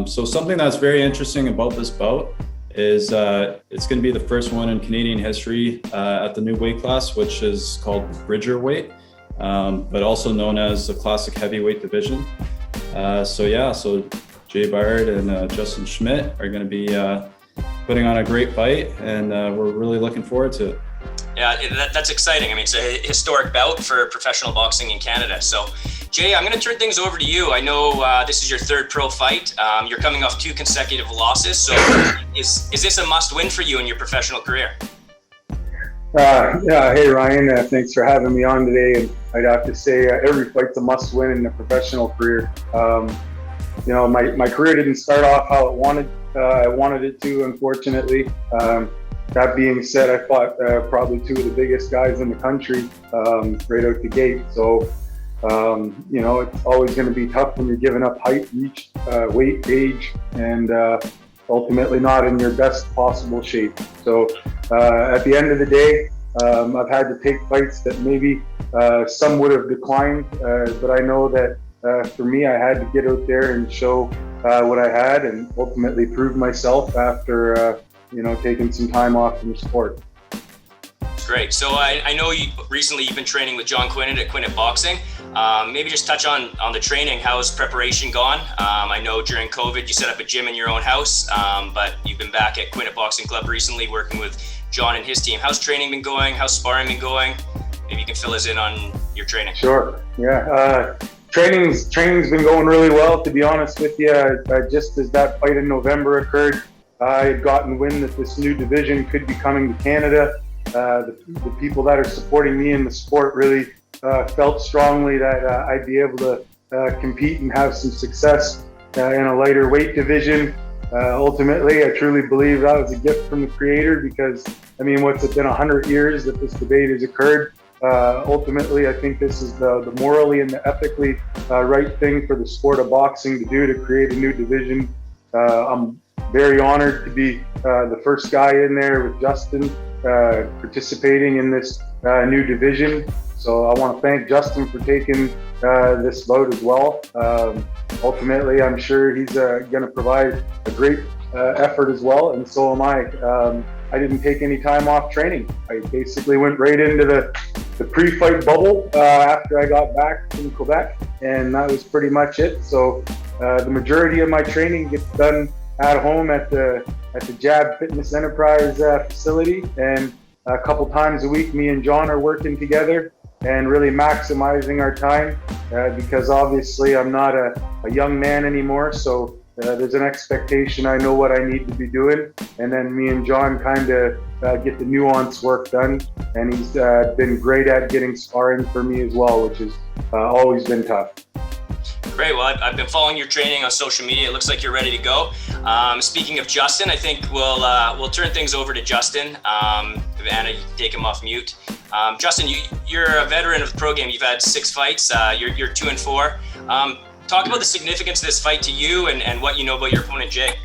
So something that's very interesting about this bout is it's going to be the first one in Canadian history at the new weight class, which is called Bridger weight, but also known as the classic heavyweight division. So Jaye Byard and Justin Schmidt are going to be putting on a great fight, and we're really looking forward to it. Yeah, that's exciting. I mean, it's a historic bout for professional boxing in Canada. So, Jay, I'm going to turn things over to you. I know this is your third pro fight. You're coming off 2 consecutive losses. So, is this a must-win for you in your professional career? Hey, Ryan. Thanks for having me on today. And I'd have to say every fight's a must-win in a professional career. My career didn't start off how I wanted it to, unfortunately. That being said, I fought probably 2 of the biggest guys in the country right out the gate. So, it's always going to be tough when you're giving up height, reach, weight, age, and ultimately not in your best possible shape. So at the end of the day, I've had to take fights that maybe some would have declined, but I know that for me, I had to get out there and show what I had and ultimately prove myself after taking some time off from the sport. Great. So I know you've been training with John Quinnett at Quinnett Boxing. Maybe just touch on the training. How's preparation gone? I know during COVID you set up a gym in your own house, but you've been back at Quinnett Boxing Club recently working with John and his team. How's training been going? How's sparring been going? Maybe you can fill us in on your training. Sure. Yeah. Training's been going really well, to be honest with you. Just as that fight in November occurred, I had gotten wind that this new division could be coming to Canada. The people that are supporting me in the sport really felt strongly that I'd be able to compete and have some success in a lighter weight division. Ultimately, I truly believe that was a gift from the creator because, what's it been 100 years that this debate has occurred? Ultimately, I think this is the morally and the ethically right thing for the sport of boxing to do, to create a new division. I'm very honored to be the first guy in there with Justin participating in this new division. So I want to thank Justin for taking this bout as well. Ultimately, I'm sure he's going to provide a great effort as well, and so am I. I didn't take any time off training. I basically went right into the pre-fight bubble after I got back from Quebec, and that was pretty much it. So the majority of my training gets done at home at the Jab Fitness Enterprise facility, and a couple times a week me and John are working together and really maximizing our time because obviously I'm not a young man anymore, so there's an expectation. I know what I need to be doing, and then me and John kind of get the nuance work done, and he's been great at getting sparring for me as well, which has always been tough. Great. Well, I've been following your training on social media. It looks like you're ready to go. Speaking of Justin, I think we'll turn things over to Justin. Anna, you can take him off mute. Justin, you're a veteran of the pro game. You've had 6 fights. You're 2-4. Talk about the significance of this fight to you and what you know about your opponent, Jay.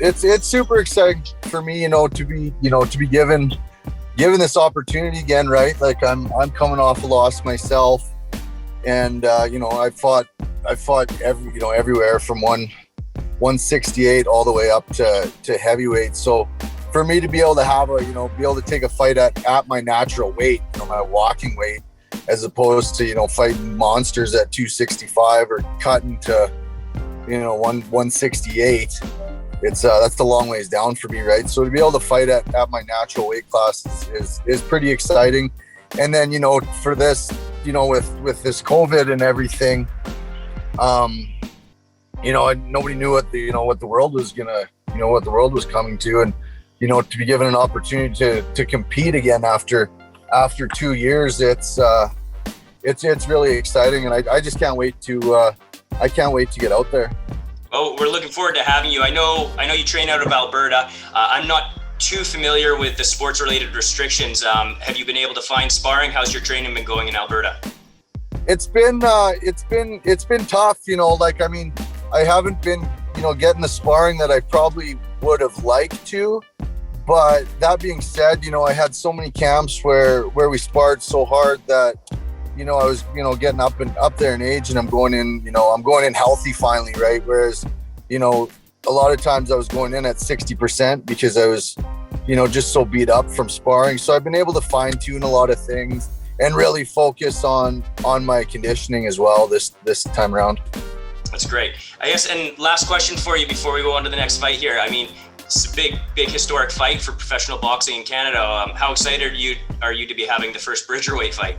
It's super exciting for me, to be given this opportunity again, right? Like I'm coming off a loss myself. And I fought everywhere from 168 all the way up to heavyweight. So for me to be able to take a fight at my natural weight, my walking weight, as opposed to fighting monsters at 265 or cutting to 168, that's the long ways down for me, right? So to be able to fight at my natural weight class is pretty exciting. And then for this, with this COVID and everything, nobody knew what the world was what the world was coming to, and to be given an opportunity to compete again after 2 years, it's really exciting, and I just can't wait to get out there. Well, we're looking forward to having you. I know you train out of Alberta. I'm not too familiar with the sports related restrictions. Have you been able to find sparring? How's your training been going in Alberta? It's been tough, I haven't been, getting the sparring that I probably would have liked to. But that being said, I had so many camps where we sparred so hard that, you know, I was, you know, getting up there in age, and I'm going in healthy finally, right? Whereas, you know, a lot of times I was going in at 60% because I was, you know, just so beat up from sparring. So I've been able to fine tune a lot of things and really focus on my conditioning as well this time around. That's great. I guess, and last question for you before we go on to the next fight here. I mean, it's a big historic fight for professional boxing in Canada. How excited are you to be having the first Bridgerweight fight?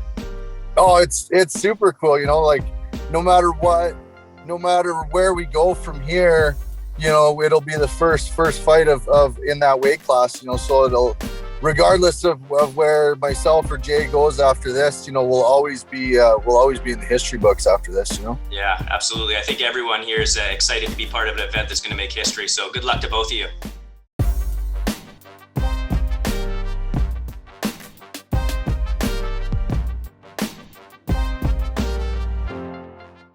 Oh, it's super cool. You know, like no matter where we go from here, you know, it'll be the first fight of in that weight class, you know, so it'll, regardless of where myself or Jay goes after this, you know, we'll always be in the history books after this, you know? Yeah, absolutely. I think everyone here is excited to be part of an event that's going to make history. So good luck to both of you.